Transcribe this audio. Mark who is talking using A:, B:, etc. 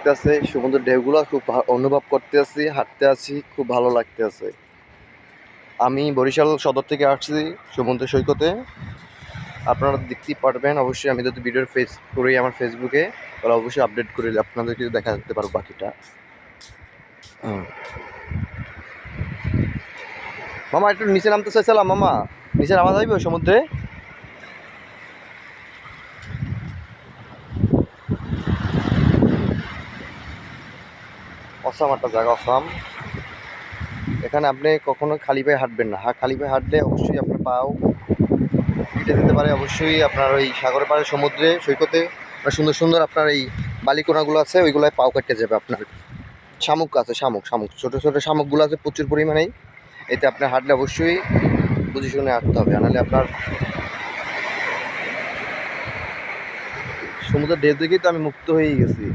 A: লাগতেছে, সমুদ্রের ঢেউগুলো খুব অনুভব করতেছি, হাঁটতে আছি, খুব ভালো লাগতেছে। আমি বরিশাল সদর থেকে আসছি সমুদ্র সৈকতে। আপনারা দেখতেই পারবেন অবশ্যই। আমি যদি ভিডিও ফেস করি আমার ফেসবুকে, তাহলে অবশ্যই আপডেট করে আপনাদেরকে দেখা দিতে পারবো বাকিটা। মামা একটু নিচে নামতে চাইছিলাম, মামা নিচে নামা যাইবে সমুদ্রে? অসাম একটা জায়গা, অসাম। এখানে আপনি কখনো খালি পায়ে হাঁটবেন না। খালি পায়ে হাঁটলে অবশ্যই আপনার পাও কেটে যেতে পারে। অবশ্যই আপনার ওই সাগরের পাড়ে সমুদ্রে সৈকতে সুন্দর সুন্দর আপনার এই বালিকোনাগুলো আছে, ওইগুলোয় পাও কেটে যাবে আপনার। শামুক আছে, শামুক শামুক ছোটো ছোটো শামুকগুলো আছে প্রচুর পরিমাণেই। এতে আপনার হাঁটলে অবশ্যই বুঝে শুনে হাঁটতে হবে, নাহলে আপনার সমুদ্রের ঢেউ দেখেই তো আমি মুক্ত হয়ে গেছি।